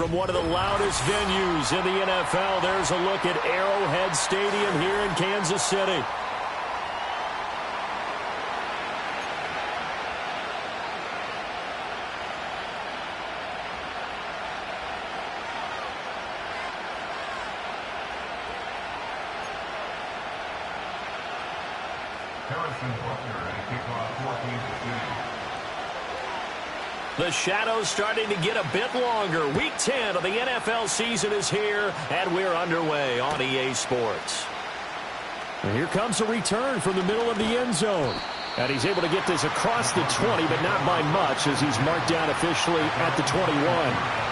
From one of the loudest venues in the NFL, there's a look at Arrowhead Stadium here in Kansas City. The shadow's starting to get a bit longer. Week 10 of the NFL season is here, and we're underway on EA Sports. And here comes a return from the middle of the end zone. And he's able to get this across the 20, but not by much, as he's marked down officially at the 21.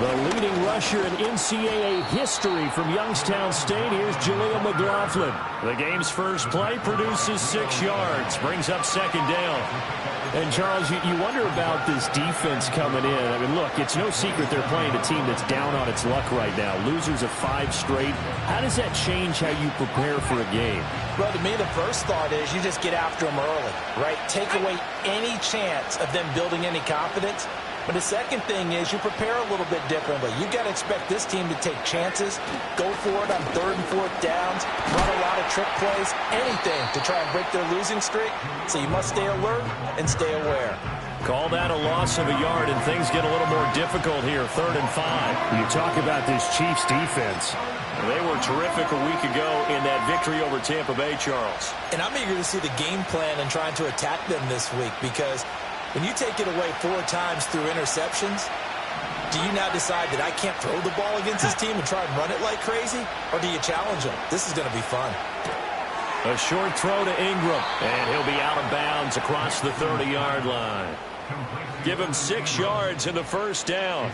The leading rusher in NCAA history from Youngstown State, here's Jaleel McLaughlin. The game's first play produces 6 yards, brings up second down. And, Charles, you wonder about this defense coming in. I mean, look, it's no secret they're playing a team that's down on its luck right now. Losers of 5 straight. How does that change how you prepare for a game? Well, to me, the first thought is you just get after them early, right? Take away any chance of them building any confidence. But the second thing is you prepare a little bit differently. You've got to expect this team to take chances, go for it on 3rd and 4th downs, run a lot of trick plays, anything to try and break their losing streak. So you must stay alert and stay aware. Call that a loss of a yard, and things get a little more difficult here, 3rd and 5. You talk about this Chiefs defense. They were terrific a week ago in that victory over Tampa Bay, Charles. And I'm eager to see the game plan and trying to attack them this week, because when you take it away 4 times through interceptions, do you now decide that I can't throw the ball against this team and try and run it like crazy? Or do you challenge them? This is going to be fun. A short throw to Ingram, and he'll be out of bounds across the 30-yard line. Give him 6 yards in the first down.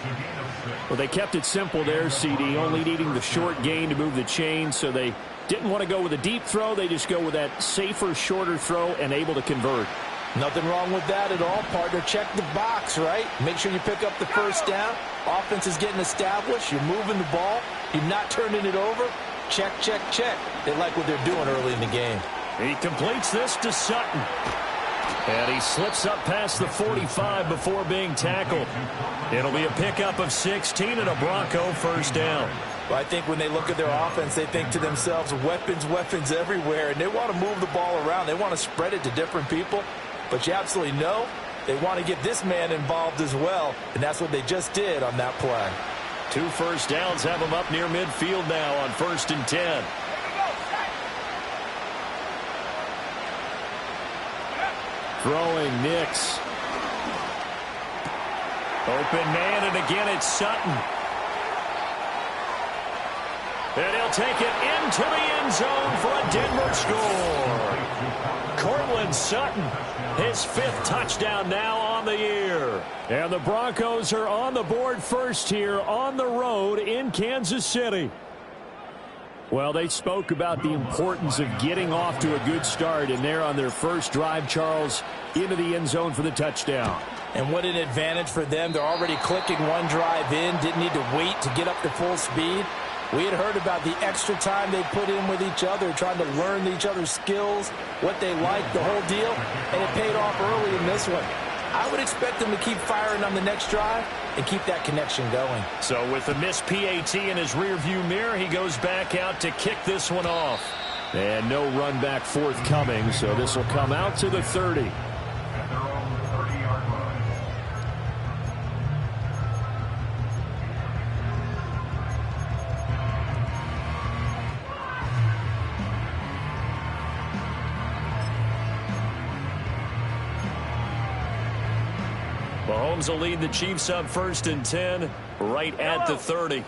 Well, they kept it simple there, CD, only needing the short gain to move the chain, so they didn't want to go with a deep throw. They just go with that safer, shorter throw and able to convert. Nothing wrong with that at all, partner. Check the box, right? Make sure you pick up the first down. Offense is getting established. You're moving the ball. You're not turning it over. Check, check, check. They like what they're doing early in the game. He completes this to Sutton. And he slips up past the 45 before being tackled. It'll be a pickup of 16 and a Bronco first down. Well, I think when they look at their offense, they think to themselves, weapons, weapons everywhere. And they want to move the ball around. They want to spread it to different people. But you absolutely know they want to get this man involved as well, and that's what they just did on that play. 2 first downs have them up near midfield now on 1st and 10. Throwing Nix. Open man, and again it's Sutton. And he'll take it into the end zone for a Denver score. Cortland Sutton, his 5th touchdown now on the year. And the Broncos are on the board first here on the road in Kansas City. Well, they spoke about the importance of getting off to a good start, and they're on their first drive, Charles, into the end zone for the touchdown. And what an advantage for them. They're already clicking one drive in, didn't need to wait to get up to full speed. We had heard about the extra time they put in with each other, trying to learn each other's skills, what they like, the whole deal, and it paid off early in this one. I would expect them to keep firing on the next drive and keep that connection going. So with the missed PAT in his rearview mirror, he goes back out to kick this one off. And no run back forthcoming, so this will come out to the 30. Mahomes will lead the Chiefs up 1st and 10, right at the 30.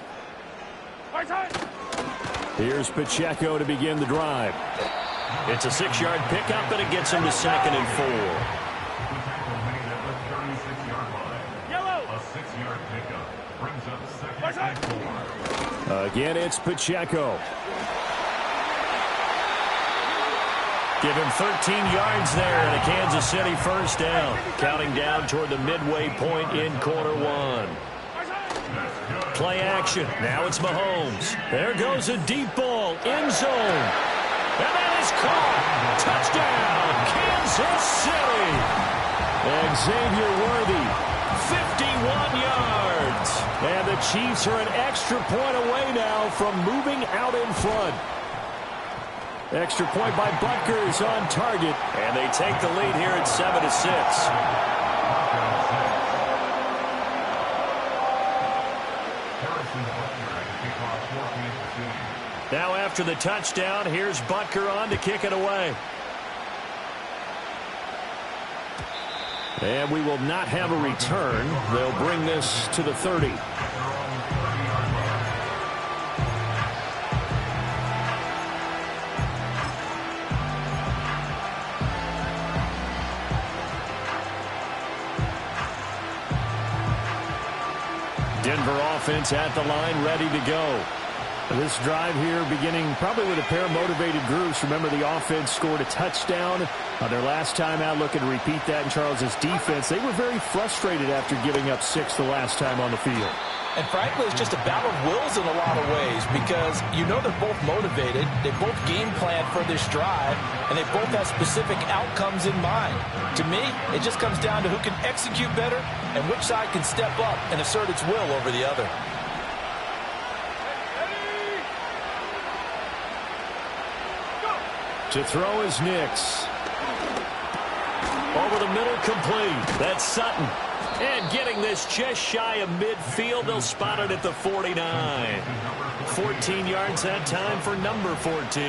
Here's Pacheco to begin the drive. It's a 6-yard pickup, and it gets him to 2nd and 4. Again, it's Pacheco. Give him 13 yards there and a Kansas City first down. Counting down toward the midway point in quarter one. Play action. Now it's Mahomes. There goes a deep ball. End zone. And that is caught. Touchdown, Kansas City. Xavier Worthy. 51 yards. And the Chiefs are an extra point away now from moving out in front. Extra point by Butker is on target. And they take the lead here at 7-6. Now after the touchdown, here's Butker on to kick it away. And we will not have a return. They'll bring this to the 30. Denver offense at the line, ready to go. This drive here beginning probably with a pair of motivated groups. Remember, the offense scored a touchdown on their last time out. Looking to repeat that in Charles's defense. They were very frustrated after giving up 6 the last time on the field. And frankly, it's just a battle of wills in a lot of ways because you know they're both motivated. They both game plan for this drive, and they both have specific outcomes in mind. To me, it just comes down to who can execute better and which side can step up and assert its will over the other. To throw is Nix. Over the middle, complete. That's Sutton. And getting this just shy of midfield, they'll spot it at the 49. 14 yards that time for number 14.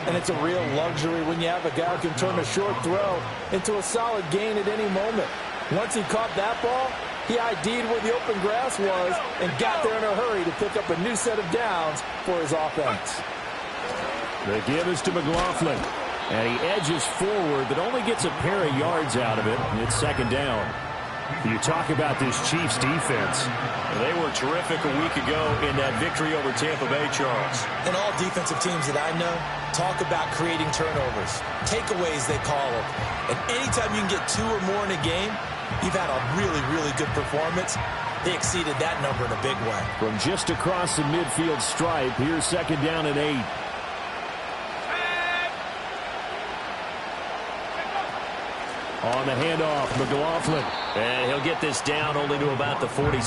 And it's a real luxury when you have a guy who can turn a short throw into a solid gain at any moment. Once he caught that ball, he ID'd where the open grass was and got there in a hurry to pick up a new set of downs for his offense. The give is to McLaughlin. And he edges forward, but only gets a pair of yards out of it. And it's 2nd down. You talk about this Chiefs defense. They were terrific a week ago in that victory over Tampa Bay, Charles. And all defensive teams that I know talk about creating turnovers. Takeaways, they call them. And anytime you can get 2 or more in a game, you've had a really, really good performance. They exceeded that number in a big way. From just across the midfield stripe, here's 2nd down and 8. On the handoff, McLaughlin. And he'll get this down only to about the 46.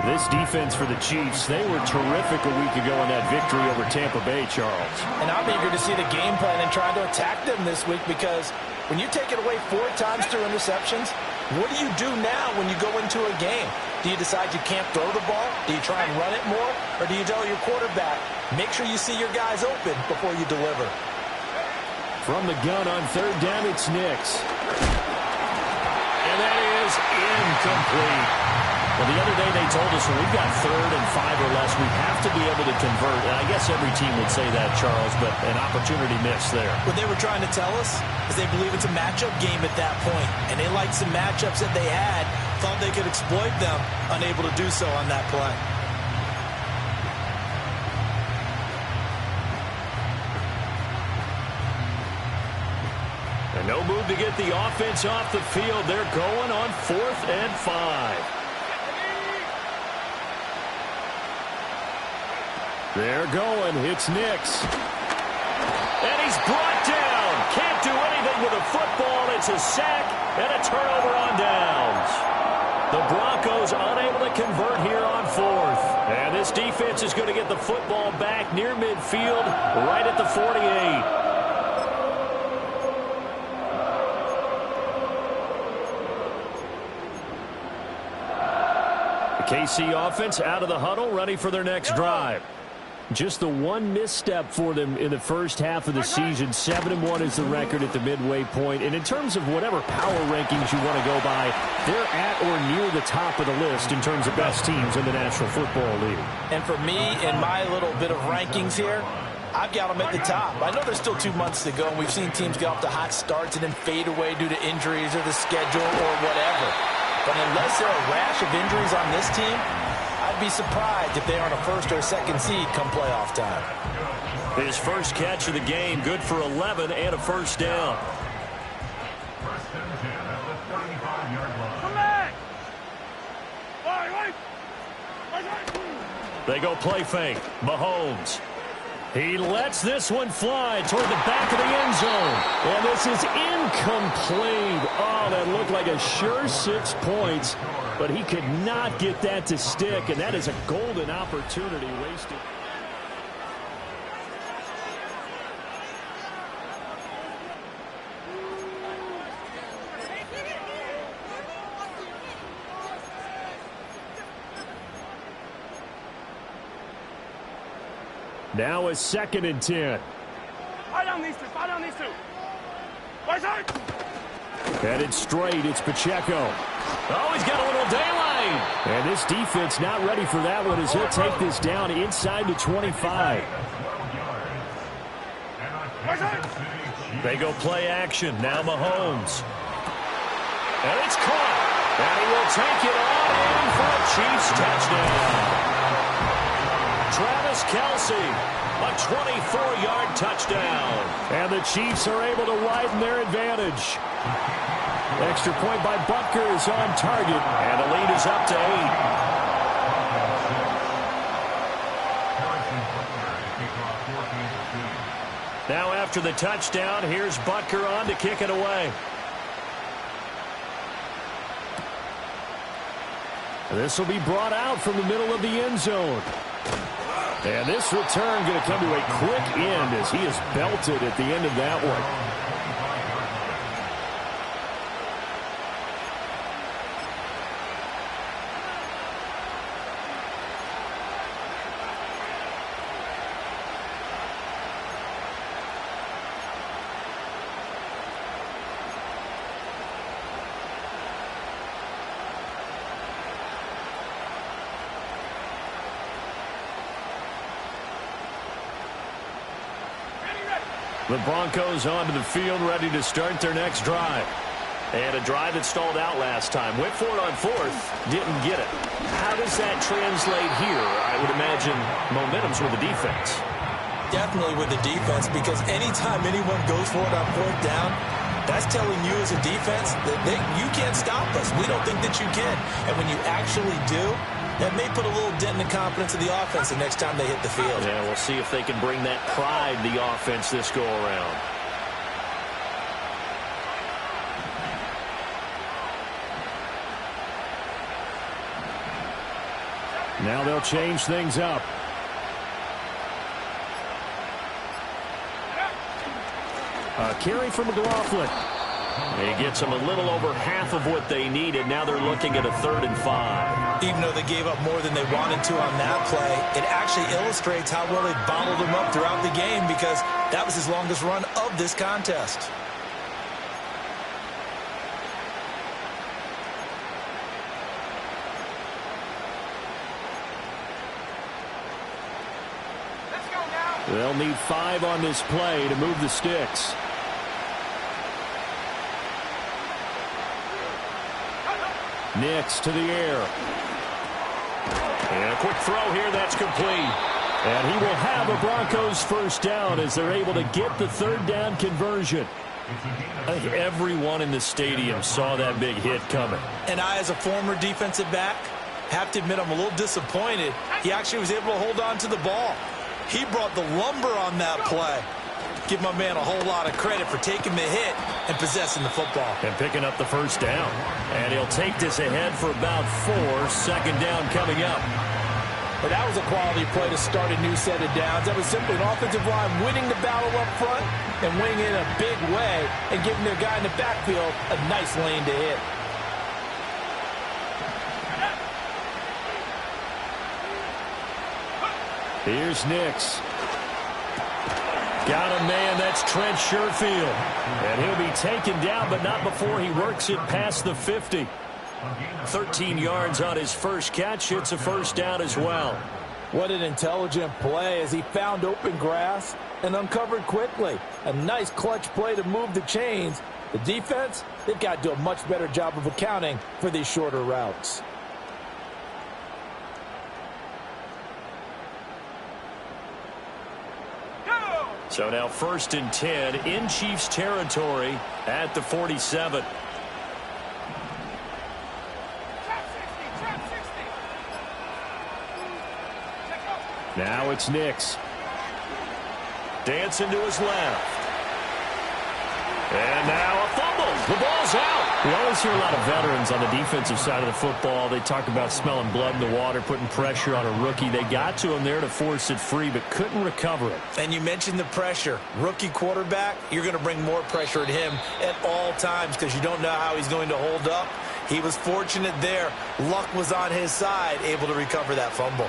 This defense for the Chiefs, they were terrific a week ago in that victory over Tampa Bay, Charles. And I'm eager to see the game plan and try to attack them this week because when you take it away 4 times through interceptions, what do you do now when you go into a game? Do you decide you can't throw the ball? Do you try and run it more? Or do you tell your quarterback, make sure you see your guys open before you deliver? From the gun on 3rd down, it's Nix. And that is incomplete. Well, the other day they told us when we've got 3rd and 5 or less, we have to be able to convert. And I guess every team would say that, Charles, but an opportunity missed there. What they were trying to tell us is they believe it's a matchup game at that point. And they liked some matchups that they had, thought they could exploit them, unable to do so on that play. And no move to get the offense off the field. They're going on 4th and 5. They're going. It's Nix. And he's brought down. Can't do anything with a football. It's a sack and a turnover on downs. The Broncos unable to convert here on 4th. And this defense is going to get the football back near midfield, right at the 48. KC offense out of the huddle, ready for their next drive. Just the one misstep for them in the first half of the season. 7-1 is the record at the midway point. And in terms of whatever power rankings you want to go by, they're at or near the top of the list in terms of best teams in the National Football League. And for me, in my little bit of rankings here, I've got them at the top. I know there's still 2 months to go, and we've seen teams get off to hot starts and then fade away due to injuries or the schedule or whatever. But unless there are a rash of injuries on this team, I'd be surprised if they aren't a first or a second seed come playoff time. His first catch of the game, good for 11 and a first down. They go play fake. Mahomes. He lets this one fly toward the back of the end zone. And this is incomplete. Oh, that looked like a sure 6 points. But he could not get that to stick, and that is a golden opportunity wasted. Now a 2nd and 10. Headed straight, it's Pacheco. Oh, he's got a little daylight. And this defense not ready for that one as he'll take this down inside the 25. They go play action. Now Mahomes. And it's caught. And he will take it on in for a Chiefs touchdown. Travis Kelce, a 24-yard touchdown. And the Chiefs are able to widen their advantage. Extra point by Butker is on target, and the lead is up to 8. Now after the touchdown, here's Butker on to kick it away. This will be brought out from the middle of the end zone. And this return going to come to a quick end as he is belted at the end of that one. The Broncos onto the field, ready to start their next drive. And a drive that stalled out last time. Went for it on 4th, didn't get it. How does that translate here? I would imagine momentum's with the defense. Definitely with the defense, because anytime anyone goes for it on 4th down, that's telling you as a defense that you can't stop us. We don't think that you can. And when you actually do, that may put a little dent in the confidence of the offense the next time they hit the field. Yeah, we'll see if they can bring that pride to the offense this go-around. Now they'll change things up. A carry from McLaughlin. He gets them a little over half of what they needed. Now they're looking at a 3rd and 5. Even though they gave up more than they wanted to on that play, it actually illustrates how well they bottled them up throughout the game, because that was his longest run of this contest. They'll need 5 on this play to move the sticks. Nix to the air. And a quick throw here, that's complete. And he will have a Broncos first down as they're able to get the 3rd down conversion. I think everyone in the stadium saw that big hit coming. And I, as a former defensive back, have to admit I'm a little disappointed. He actually was able to hold on to the ball. He brought the lumber on that play. Give my man a whole lot of credit for taking the hit and possessing the football. And picking up the first down. And he'll take this ahead for about 4. Second down coming up. But that was a quality play to start a new set of downs. That was simply an offensive line winning the battle up front and winning it in a big way and giving their guy in the backfield a nice lane to hit. Here's Nix. Got a man, that's Trent Sherfield. And he'll be taken down, but not before he works it past the 50. 13 yards on his first catch. It's a first down as well. What an intelligent play as he found open grass and uncovered quickly. A nice clutch play to move the chains. The defense, they've got to do a much better job of accounting for these shorter routes. So now 1st and 10 in Chiefs territory at the 47. Now it's Nix. Dancing to his left. And now a fumble. The ball's out. We always hear a lot of veterans on the defensive side of the football. They talk about smelling blood in the water, putting pressure on a rookie. They got to him there to force it free, but couldn't recover it. And you mentioned the pressure. Rookie quarterback, you're going to bring more pressure at him at all times because you don't know how he's going to hold up. He was fortunate there. Luck was on his side, able to recover that fumble.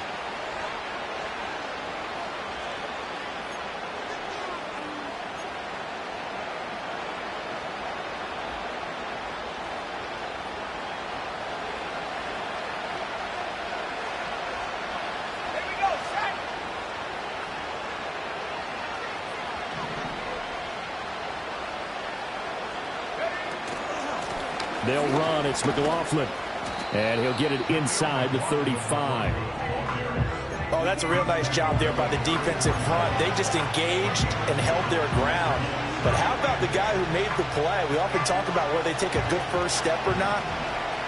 They'll run. It's McLaughlin. And he'll get it inside the 35. Oh, that's a real nice job there by the defensive front. They just engaged and held their ground. But how about the guy who made the play? We often talk about whether they take a good first step or not.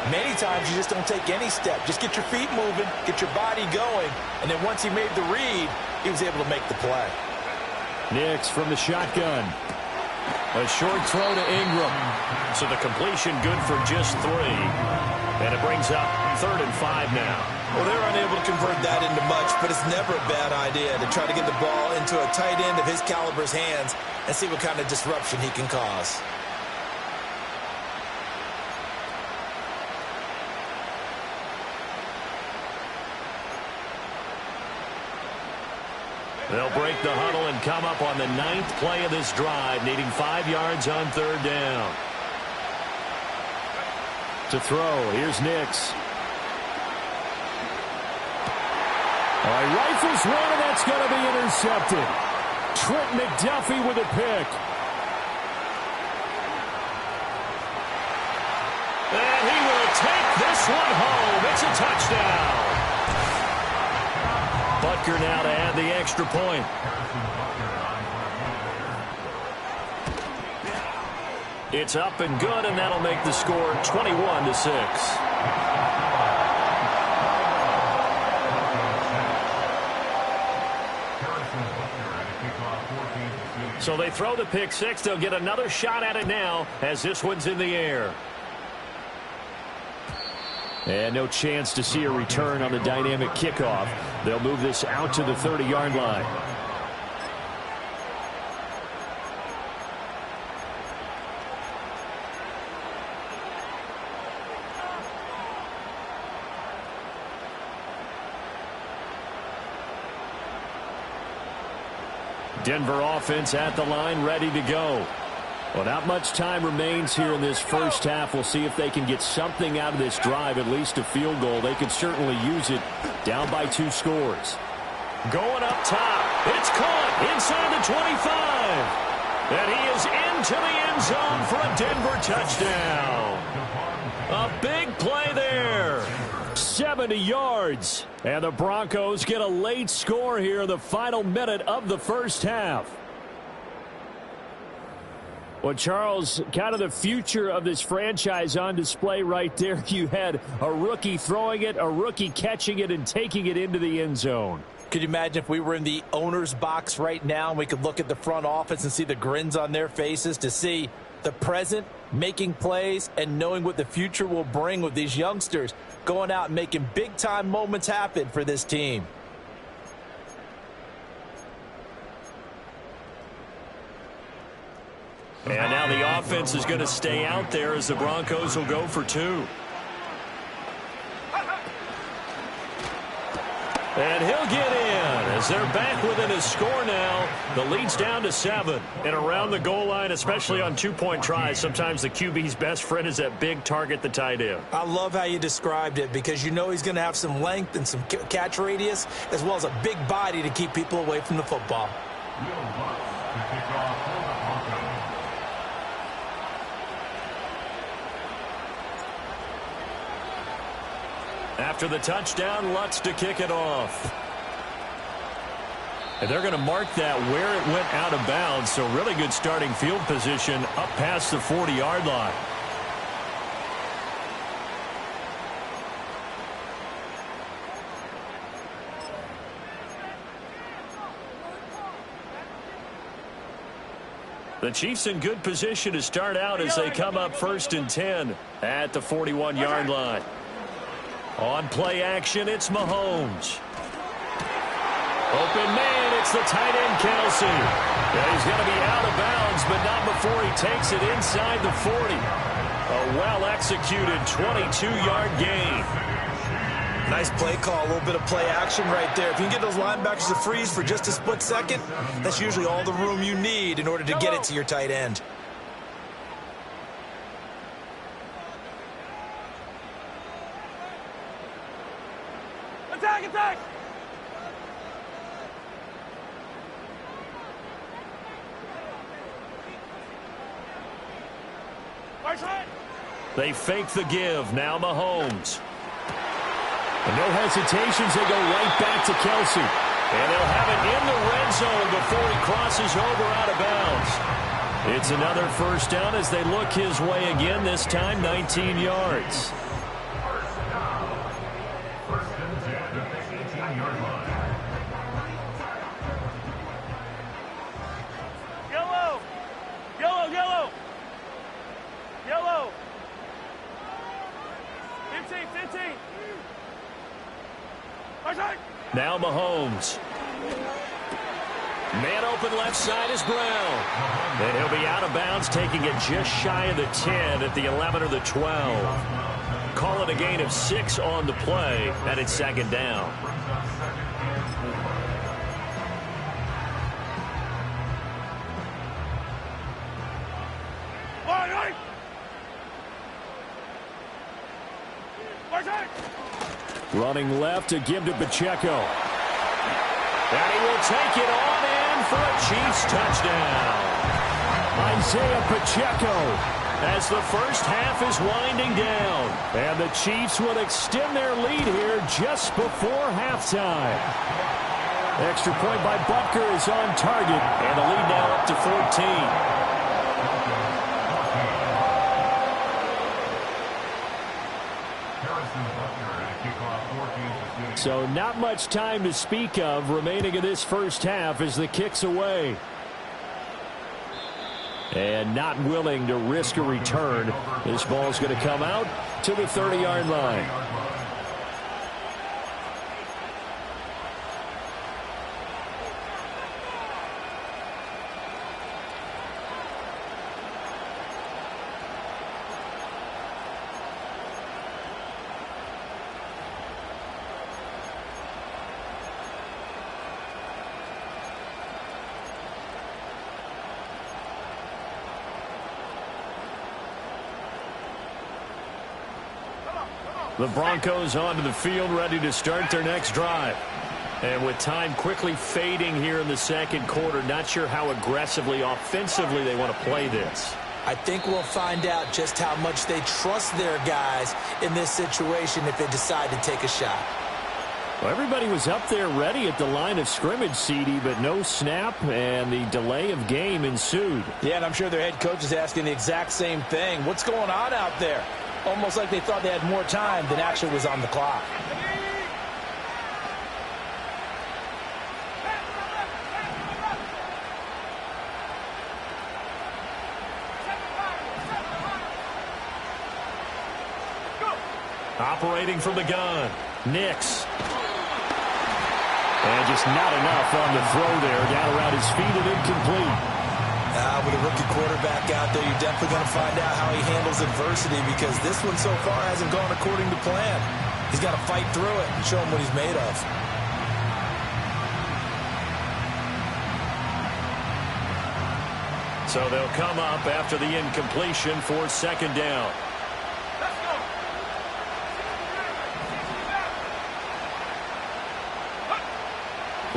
Many times you just don't take any step. Just get your feet moving, get your body going, and then once he made the read, he was able to make the play. Nix from the shotgun. A short throw to Ingram. So the completion good for just 3. And it brings up 3rd and 5 now. Well, they're unable to convert that into much, but it's never a bad idea to try to get the ball into a tight end of his caliber's hands and see what kind of disruption he can cause. They'll break the huddle and come up on the 9th play of this drive, needing 5 yards on 3rd down. To throw, here's Nix. All right, rifles one, and that's going to be intercepted. Trent McDuffie with a pick. And he will take this one home. It's a touchdown. Butker now to add the extra point. It's up and good, and that'll make the score 21-6. So they throw the pick six. They'll get another shot at it now as this one's in the air. And no chance to see a return on the dynamic kickoff. They'll move this out to the 30-yard line. Denver offense at the line, ready to go. Well, not much time remains here in this first half. We'll see if they can get something out of this drive, at least a field goal. They could certainly use it, down by 2 scores. Going up top. It's caught inside the 25. And he is into the end zone for a Denver touchdown. A big play there. 70 yards. And the Broncos get a late score here in the final minute of the first half. Well, Charles, kind of the future of this franchise on display right there. You had a rookie throwing it, a rookie catching it, and taking it into the end zone. Could you imagine if we were in the owner's box right now and we could look at the front office and see the grins on their faces to see the present making plays and knowing what the future will bring with these youngsters going out and making big-time moments happen for this team. And now the offense is going to stay out there as the Broncos will go for 2. And he'll get in as they're back within a score now. The lead's down to 7. And around the goal line, especially on two-point tries, sometimes the QB's best friend is that big target, the tight end. I love how you described it because you know he's going to have some length and some catch radius as well as a big body to keep people away from the football. After the touchdown, Lutz to kick it off. And they're going to mark that where it went out of bounds, so really good starting field position up past the 40-yard line. The Chiefs in good position to start out as they come up 1st and 10 at the 41-yard line. On play action, it's Mahomes. Open man, it's the tight end, Kelsey. Yeah, he's going to be out of bounds, but not before he takes it inside the 40. A well-executed 22-yard gain. Nice play call, a little bit of play action right there. If you can get those linebackers to freeze for just a split second, that's usually all the room you need in order to get it to your tight end. Attack! They fake the give. Now Mahomes. And no hesitations. They go right back to Kelsey. And they'll have it in the red zone before he crosses over out of bounds. It's another first down as they look his way again, this time 19 yards. Yellow. 15. Now Mahomes. Man open left side is Brown. And he'll be out of bounds, taking it just shy of the 10 at the 11 or the 12. Call it a gain of 6 on the play, and it's 2nd down. Running left to give to Pacheco. And he will take it on in for a Chiefs touchdown. Isaiah Pacheco. As the first half is winding down. And the Chiefs will extend their lead here just before halftime. Extra point by Butker is on target. And the lead now up to 14. So not much time to speak of remaining in this first half as the kick's away. And not willing to risk a return. This ball's going to come out to the 30-yard line. The Broncos onto the field, ready to start their next drive. And with time quickly fading here in the second quarter, not sure how aggressively, offensively they want to play this. I think we'll find out just how much they trust their guys in this situation if they decide to take a shot. Well, everybody was up there ready at the line of scrimmage, CD, but no snap, and the delay of game ensued. Yeah, and I'm sure their head coach is asking the exact same thing. What's going on out there? Almost like they thought they had more time than actually was on the clock. Operating from the gun, Nix. And just not enough on the throw there. Down around his feet and incomplete. With a rookie quarterback out there, you're definitely going to find out how he handles adversity, because this one so far hasn't gone according to plan. He's got to fight through it and show him what he's made of. So they'll come up after the incompletion for second down.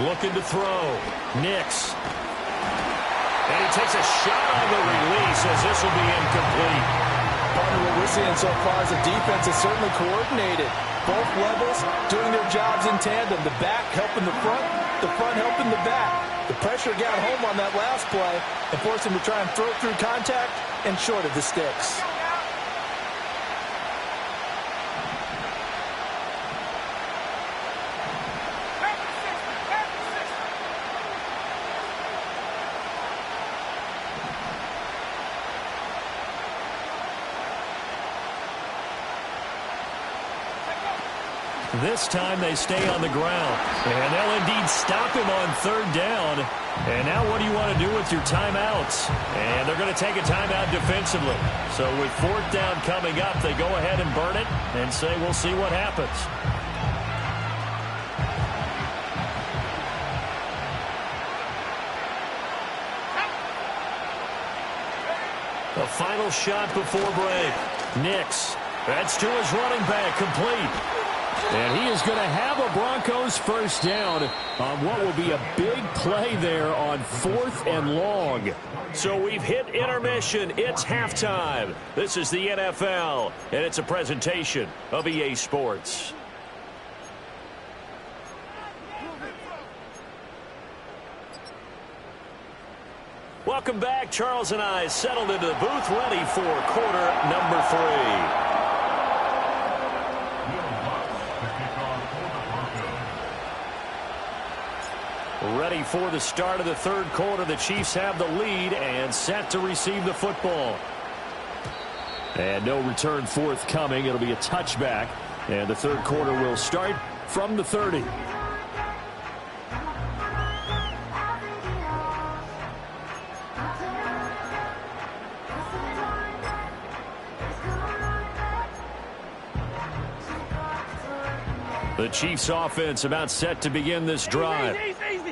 Looking to throw. Nix. And he takes a shot on the release as this will be incomplete. Partner, what we're seeing so far is the defense is certainly coordinated. Both levels doing their jobs in tandem. The back helping the front helping the back. The pressure got home on that last play and forced him to try and throw through contact and short of the sticks. This time they stay on the ground. And they'll indeed stop him on third down. And now what do you want to do with your timeouts? And they're going to take a timeout defensively. So with fourth down coming up, they go ahead and burn it and say we'll see what happens. The final shot before break. Nix. That's to his running back, complete. And he is going to have a Broncos first down on what will be a big play there on 4th and long. So we've hit intermission. It's halftime. This is the NFL, and it's a presentation of EA Sports. Welcome back. Charles and I settled into the booth, ready for quarter number 3. Ready for the start of the third quarter. The Chiefs have the lead and set to receive the football. And no return forthcoming. It'll be a touchback. And the third quarter will start from the 30. The Chiefs offense about set to begin this drive.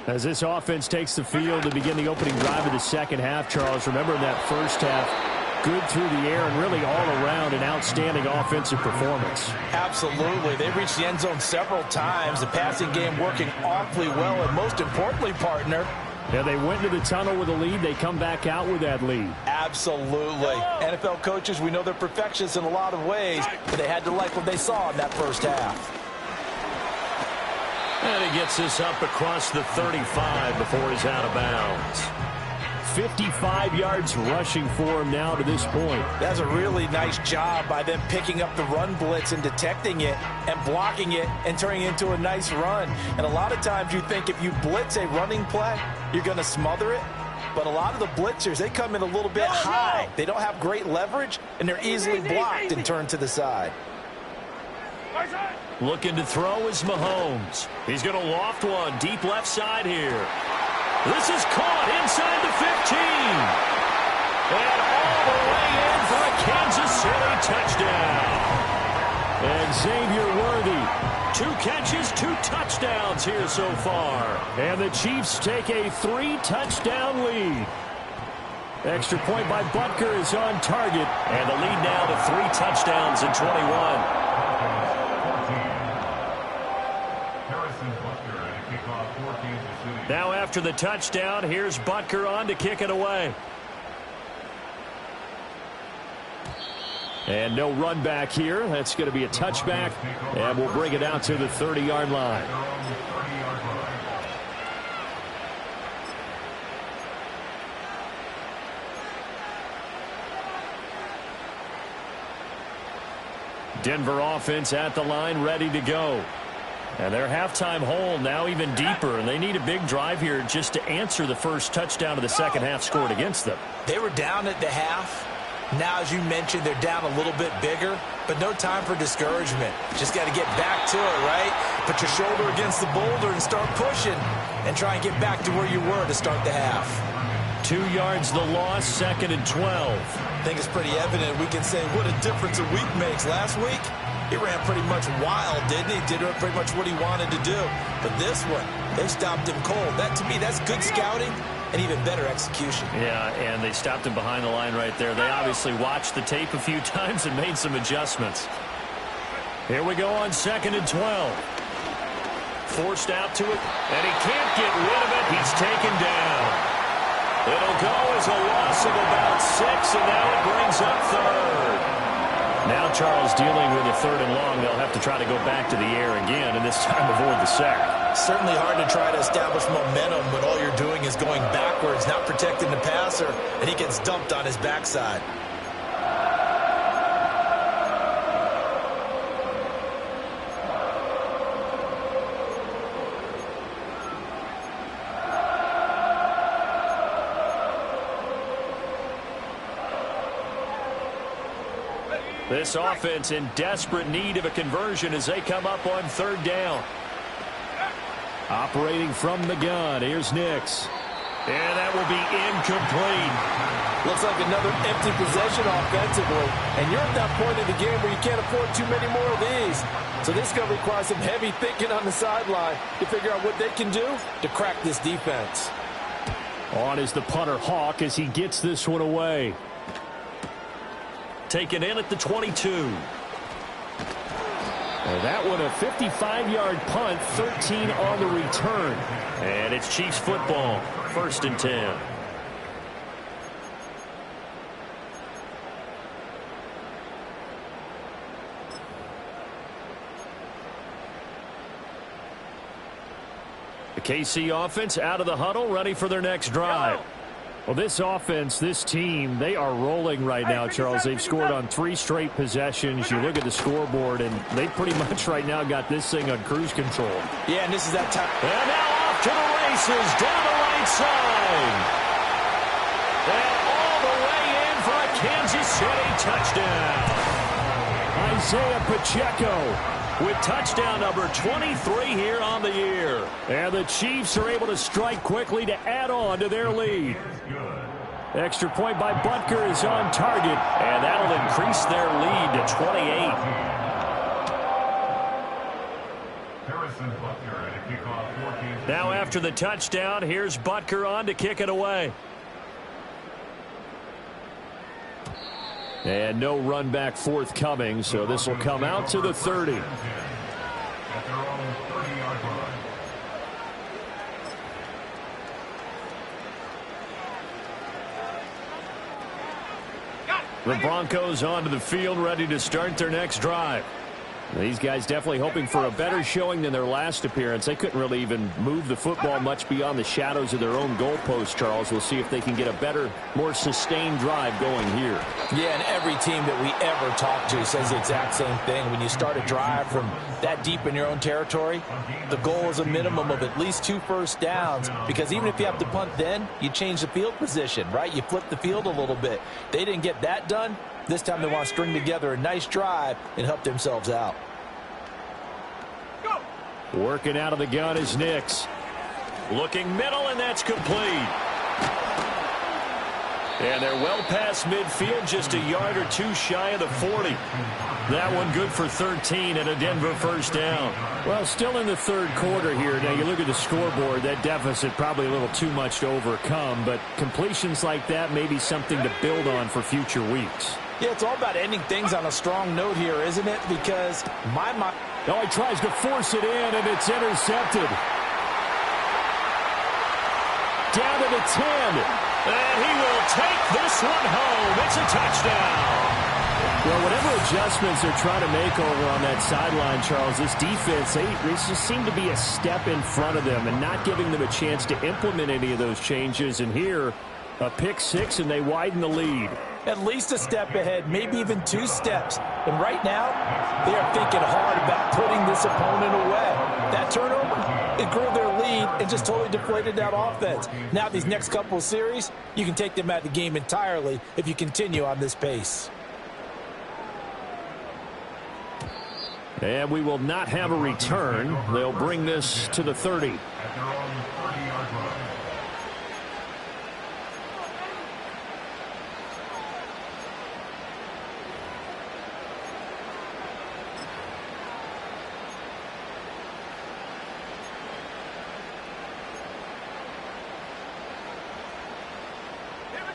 As this offense takes the field to begin the opening drive of the second half, Charles, remember in that first half, good through the air and really all around an outstanding offensive performance. Absolutely. They reached the end zone several times. The passing game working awfully well, and most importantly, partner, yeah, they went into the tunnel with a lead. They come back out with that lead. Absolutely. NFL coaches, we know they're perfectionists in a lot of ways, but they had to like what they saw in that first half. And he gets this up across the 35 before he's out of bounds. 55 yards rushing for him now to this point. That's a really nice job by them picking up the run blitz and detecting it and blocking it and turning it into a nice run. And a lot of times you think if you blitz a running play, you're going to smother it. But a lot of the blitzers, they come in a little bit high. They don't have great leverage, and they're easily blocked and turned to the side. Looking to throw is Mahomes. He's going to loft one deep left side here. This is caught inside the 15. And all the way in for a Kansas City touchdown. And Xavier Worthy. 2 catches, 2 touchdowns here so far. And the Chiefs take a 3-touchdown lead. Extra point by Butker is on target. And the lead now to 3 touchdowns in 21. Now after the touchdown, here's Butker on to kick it away. And no run back here. That's going to be a touchback, and we'll bring it out to the 30-yard line. Denver offense at the line, ready to go. And their halftime hole now even deeper, and they need a big drive here just to answer the first touchdown of the second half scored against them. They were down at the half. Now, as you mentioned, they're down a little bit bigger, but no time for discouragement. Just got to get back to it, right? Put your shoulder against the boulder and start pushing and try and get back to where you were to start the half. 2 yards the loss, 2nd and 12. I think it's pretty evident we can say what a difference a week makes. Last week, he ran pretty much wild, didn't he? Did pretty much what he wanted to do. But this one, they stopped him cold. That, to me, that's good scouting and even better execution. Yeah, and they stopped him behind the line right there. They obviously watched the tape a few times and made some adjustments. Here we go on 2nd and 12. Forced out to it, and he can't get rid of it. He's taken down. It'll go as a loss of about 6, and now it brings up 3rd. Now Charles dealing with a 3rd and long. They'll have to try to go back to the air again, and this time avoid the sack. Certainly hard to try to establish momentum when all you're doing is going backwards, not protecting the passer, and he gets dumped on his backside. This offense in desperate need of a conversion as they come up on 3rd down. Operating from the gun, here's Nix. And that will be incomplete. Looks like another empty possession offensively. And you're at that point in the game where you can't afford too many more of these. So this is going to require some heavy thinking on the sideline to figure out what they can do to crack this defense. On is the punter Hawk as he gets this one away. Taken in at the 22. And that one a 55-yard punt, 13 on the return. And it's Chiefs football, 1st and 10. The KC offense out of the huddle, ready for their next drive. Well, this offense, this team, they are rolling right now, Charles. They've scored on 3 straight possessions. You look at the scoreboard, and they pretty much right now got this thing on cruise control. Yeah, and this is that time. And now off to the races, down the right side. And all the way in for a Kansas City touchdown. Isaiah Pacheco with touchdown number 23 here on the year. And the Chiefs are able to strike quickly to add on to their lead. Extra point by Butker is on target, and that'll increase their lead to 28. Now after the touchdown, here's Butker on to kick it away. And no run back forthcoming, so this will come out to the 30. The Broncos onto the field, ready to start their next drive. These guys definitely hoping for a better showing than their last appearance. They couldn't really even move the football much beyond the shadows of their own goalpost, Charles. We'll see if they can get a better, more sustained drive going here. Yeah, and every team that we ever talk to says the exact same thing. When you start a drive from that deep in your own territory, the goal is a minimum of at least 2 first downs, because even if you have to punt then, you change the field position, right? You flip the field a little bit. They didn't get that done. This time they want to string together a nice drive and help themselves out. Working out of the gun is Nix. Looking middle, and that's complete. And they're well past midfield, just a yard or 2 shy of the 40. That one good for 13 and a Denver first down. Well, still in the 3rd quarter here. Now, you look at the scoreboard, that deficit probably a little too much to overcome, but completions like that may be something to build on for future weeks. Yeah, it's all about ending things on a strong note here, isn't it? Because my mind... Oh, he tries to force it in, and it's intercepted. Down to the 10. And he will take this one home. It's a touchdown. Well, whatever adjustments they're trying to make over on that sideline, Charles, this defense, they just seem to be a step in front of them and not giving them a chance to implement any of those changes. And here, a pick six, and they widen the lead. At least a step ahead, maybe even 2 steps. And right now, they are thinking hard about putting this opponent away. That turnover, it grew their lead and just totally deflated that offense. Now these next couple of series, you can take them out of the game entirely if you continue on this pace. And we will not have a return. They'll bring this to the 30.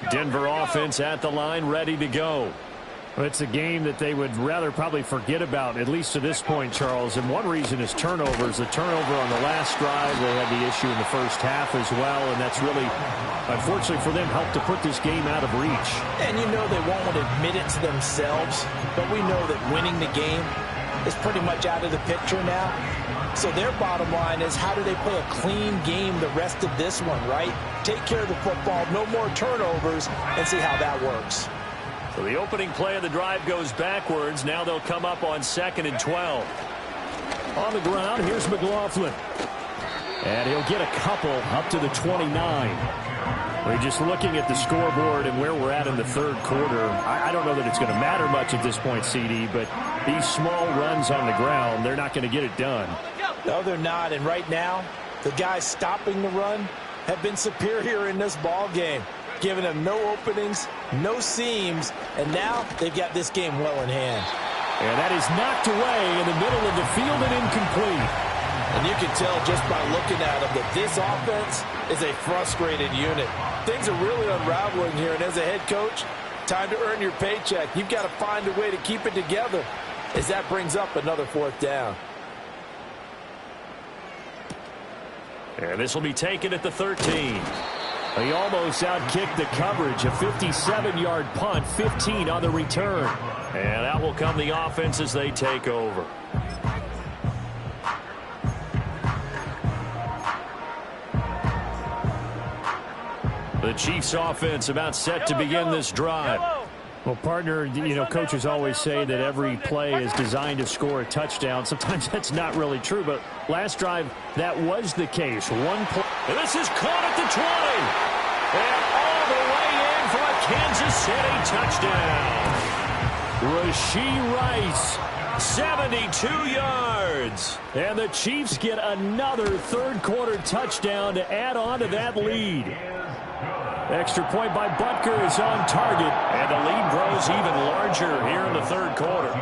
Denver offense at the line, ready to go. Well, it's a game that they would rather probably forget about, at least to this point, Charles. And one reason is turnovers. The turnover on the last drive, they had the issue in the first half as well, and that's really, unfortunately for them, helped to put this game out of reach. And you know they won't want to admit it to themselves, but we know that winning the game is pretty much out of the picture now. So their bottom line is, how do they play a clean game the rest of this one, right? Take care of the football, no more turnovers, and see how that works. So the opening play of the drive goes backwards. Now they'll come up on 2nd and 12. On the ground, here's McLaughlin. And he'll get a couple up to the 29. We're just looking at the scoreboard and where we're at in the third quarter. I don't know that it's going to matter much at this point, CD, but these small runs on the ground, they're not going to get it done. No, they're not. And right now, the guys stopping the run have been superior in this ball game, giving them no openings, no seams, and now they've got this game well in hand. And that is knocked away in the middle of the field and incomplete. And you can tell just by looking at them that this offense is a frustrated unit. Things are really unraveling here, and as a head coach, time to earn your paycheck. You've got to find a way to keep it together as that brings up another 4th down. And this will be taken at the 13. He almost outkicked the coverage. A 57-yard punt, 15 on the return. And that will come the offense as they take over. The Chiefs offense about set to begin this drive. Well, partner, you know, coaches always say that every play is designed to score a touchdown. Sometimes that's not really true, but last drive, that was the case. One play. And this is caught at the 20. And all the way in for a Kansas City touchdown. Rasheed Rice, 72 yards. And the Chiefs get another third-quarter touchdown to add on to that lead. Extra point by Butker is on target. And the lead grows even larger here in the third quarter.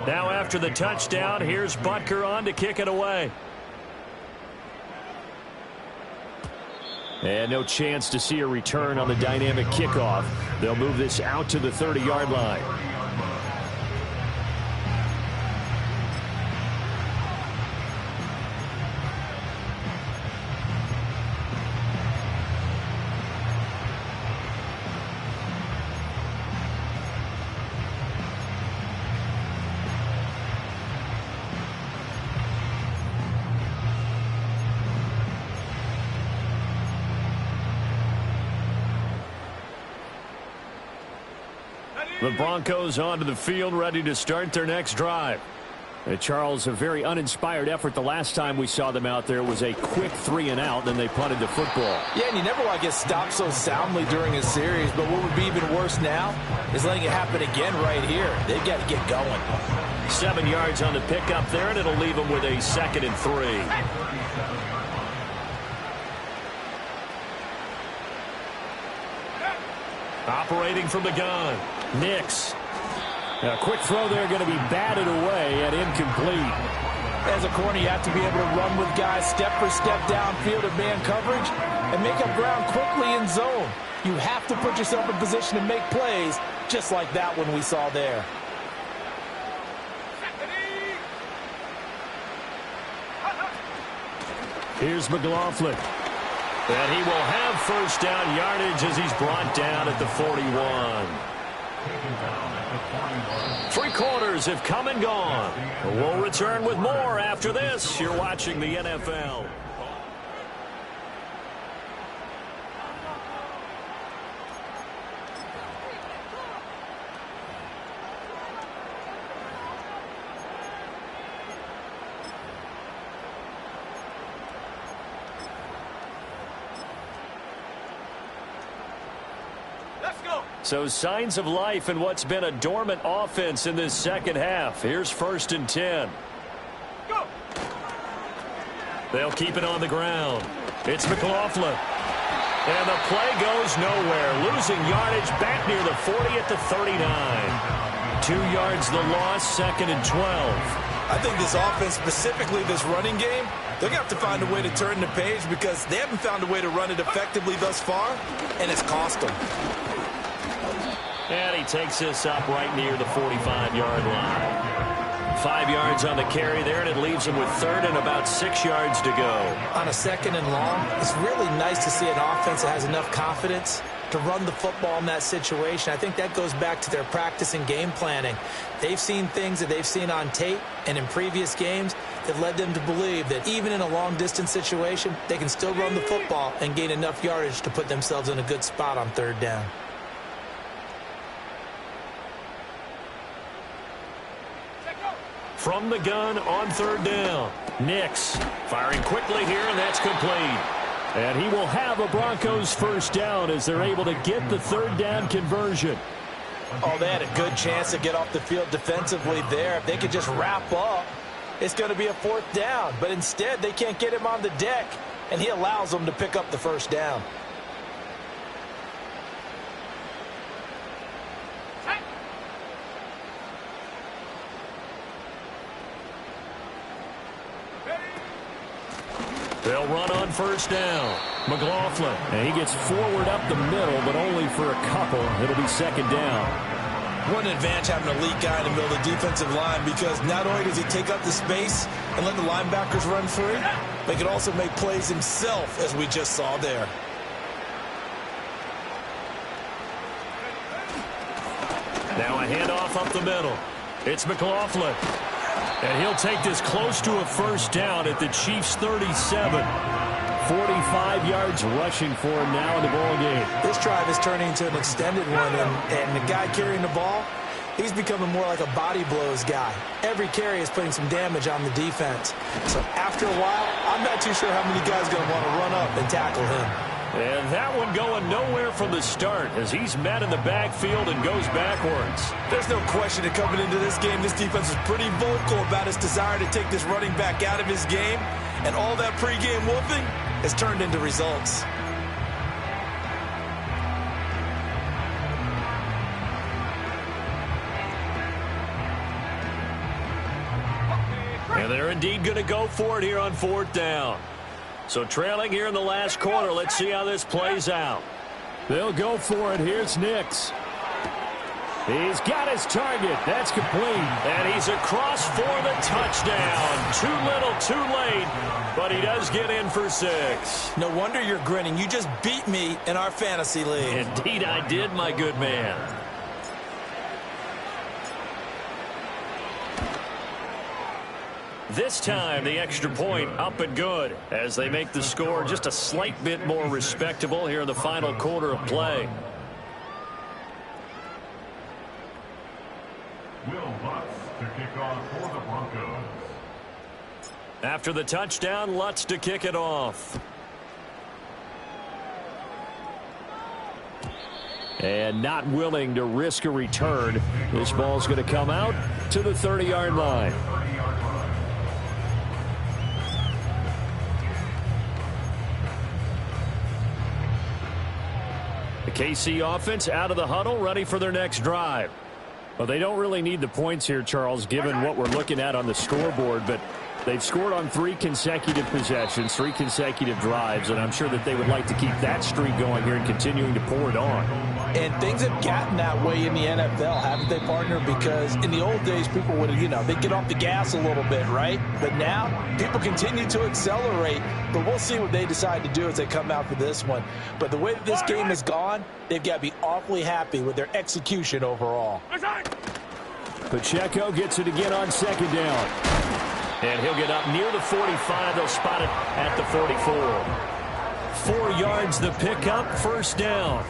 Now after the touchdown, here's Butker on to kick it away. And no chance to see a return on the dynamic kickoff. They'll move this out to the 30-yard line. The Broncos onto the field, ready to start their next drive. Charles, a very uninspired effort. The last time we saw them out there was a quick 3-and-out, then they punted the football. Yeah, and you never want to get stopped so soundly during a series, but what would be even worse now is letting it happen again right here. They've got to get going. 7 yards on the pickup there, and it'll leave them with a 2nd and 3. Operating from the gun, Nix. A quick throw there going to be batted away and incomplete. As a corner, you have to be able to run with guys step for step downfield in man coverage and make up ground quickly in zone. You have to put yourself in position to make plays just like that one we saw there. Here's McLaughlin. And he will have first down yardage as he's brought down at the 41. 3 quarters have come and gone. We'll return with more after this. You're watching the NFL. So signs of life in what's been a dormant offense in this second half. Here's 1st and 10. Go. They'll keep it on the ground. It's McLaughlin. And the play goes nowhere. Losing yardage back near the 40 at the 39. 2 yards the loss, 2nd and 12. I think this offense, specifically this running game, they're going to have to find a way to turn the page because they haven't found a way to run it effectively thus far, and it's cost them. And he takes this up right near the 45-yard line. 5 yards on the carry there, and it leaves him with 3rd and about 6 yards to go. On a 2nd and long, it's really nice to see an offense that has enough confidence to run the football in that situation. I think that goes back to their practice and game planning. They've seen things that they've seen on tape and in previous games that led them to believe that even in a long-distance situation, they can still run the football and gain enough yardage to put themselves in a good spot on 3rd down. From the gun on 3rd down. Nix firing quickly here, and that's complete. And he will have a Broncos first down as they're able to get the 3rd down conversion. Oh, they had a good chance to get off the field defensively there. If they could just wrap up, it's going to be a 4th down. But instead, they can't get him on the deck, and he allows them to pick up the first down. They'll run on 1st down. McLaughlin. And he gets forward up the middle, but only for a couple. It'll be 2nd down. What an advantage having an elite guy in the middle of the defensive line, because not only does he take up the space and let the linebackers run free, but he can also make plays himself, as we just saw there. Now a handoff up the middle. It's McLaughlin. And he'll take this close to a first down at the Chiefs' 37. 45 yards rushing for him now in the ball game. This drive is turning into an extended one, and the guy carrying the ball, he's becoming more like a body blows guy. Every carry is putting some damage on the defense. So after a while, I'm not too sure how many guys are going to want to run up and tackle him. And that one going nowhere from the start as he's met in the backfield and goes backwards. There's no question that coming into this game, this defense is pretty vocal about its desire to take this running back out of his game. And all that pregame wolfing has turned into results. And they're indeed going to go for it here on 4th down. So trailing here in the last quarter. Let's see how this plays out. They'll go for it. Here's Nix. He's got his target. That's complete. And he's across for the touchdown. Too little, too late. But he does get in for 6. No wonder you're grinning. You just beat me in our fantasy league. Indeed I did, my good man. This time, the extra point up and good as they make the score just a slight bit more respectable here in the final quarter of play. Will Lutz to kick off for the Broncos. After the touchdown, Lutz to kick it off. And not willing to risk a return. This ball's going to come out to the 30-yard line. The KC offense out of the huddle, ready for their next drive. Well, they don't really need the points here, Charles, given what we're looking at on the scoreboard, but They've scored on 3 consecutive possessions, 3 consecutive drives, and I'm sure that they would like to keep that streak going here and continuing to pour it on. And things have gotten that way in the NFL, haven't they, partner? Because in the old days, people would, they'd get off the gas a little bit, right? But now, people continue to accelerate, but we'll see what they decide to do as they come out for this one. But the way that this game has gone, they've got to be awfully happy with their execution overall. Pacheco gets it again on second down. And he'll get up near the 45. They'll spot it at the 44. 4 yards the pickup, first down.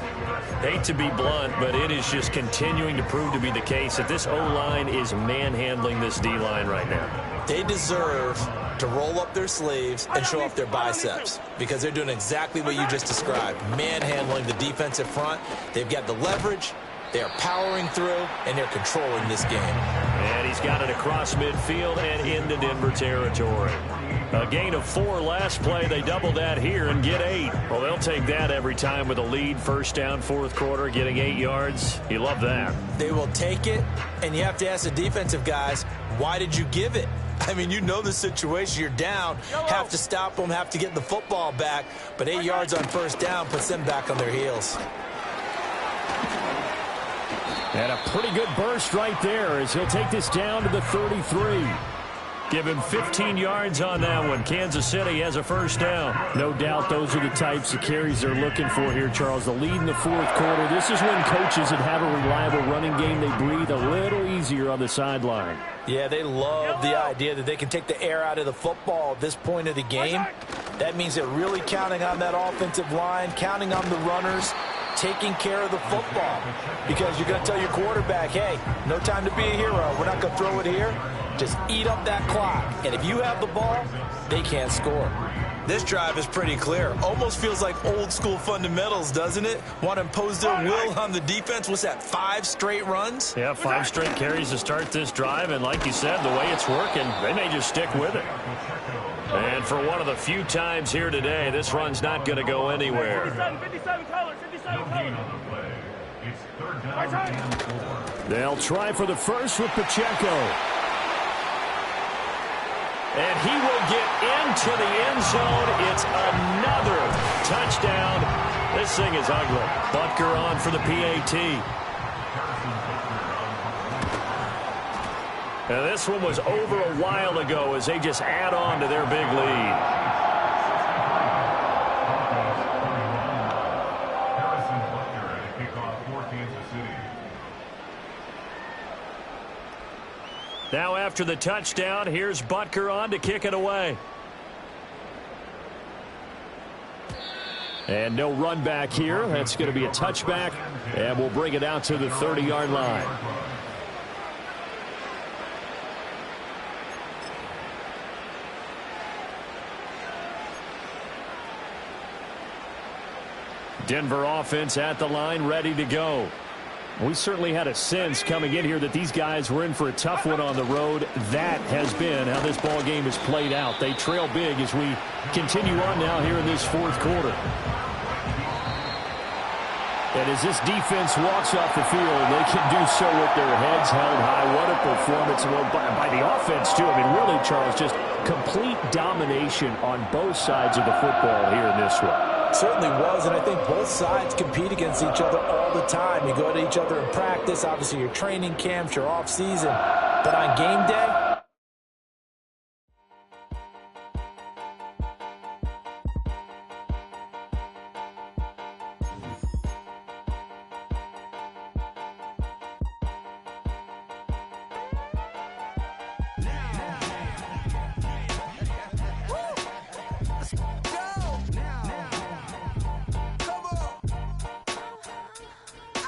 Hate to be blunt, but it is just continuing to prove to be the case that this O-line is manhandling this D-line right now. They deserve to roll up their sleeves and show off their biceps because they're doing exactly what you just described, manhandling the defensive front. They've got the leverage. They're powering through, and they're controlling this game. And he's got it across midfield and into Denver territory. A gain of 4 last play. They double that here and get 8. Well, they'll take that every time with a lead. First down, fourth quarter, getting 8 yards. You love that. They will take it, and you have to ask the defensive guys, why did you give it? I mean, you know the situation. You're down, have to stop them, have to get the football back. But 8 yards on first down puts them back on their heels. And a pretty good burst right there as he'll take this down to the 33. Give him 15 yards on that one. Kansas City has a first down. No doubt those are the types of carries they're looking for here, Charles. The lead in the fourth quarter. This is when coaches that have a reliable running game, they breathe a little easier on the sideline. Yeah, they love the idea that they can take the air out of the football at this point of the game. That means they're really counting on that offensive line, counting on the runners, taking care of the football. Because you're going to tell your quarterback, hey, no time to be a hero. We're not going to throw it here. Just eat up that clock. And if you have the ball, they can't score. This drive is pretty clear. Almost feels like old school fundamentals, doesn't it? Want to impose their will on the defense. What's that, 5 straight runs? Yeah, 5 straight carries to start this drive. And like you said, the way it's working, they may just stick with it. And for one of the few times here today, this run's not going to go anywhere. 57 colors, 57 colors. It's third down and 4. They'll try for the first with Pacheco. And he will get into the end zone. It's another touchdown. This thing is ugly. Butker on for the PAT. And this one was over a while ago as they just add on to their big lead. Now after the touchdown, here's Butker on to kick it away. And no run back here. That's going to be a touchback, and we'll bring it out to the 30-yard line. Denver offense at the line, ready to go. We certainly had a sense coming in here that these guys were in for a tough one on the road. That has been how this ball game has played out. They trail big as we continue on now here in this fourth quarter. And as this defense walks off the field, they can do so with their heads held high. What a performance by the offense, too. I mean, really, Charles, just complete domination on both sides of the football here in this one. Certainly was, and I think both sides compete against each other all the time. You go to each other in practice, obviously your training camps, your off season. But on game day,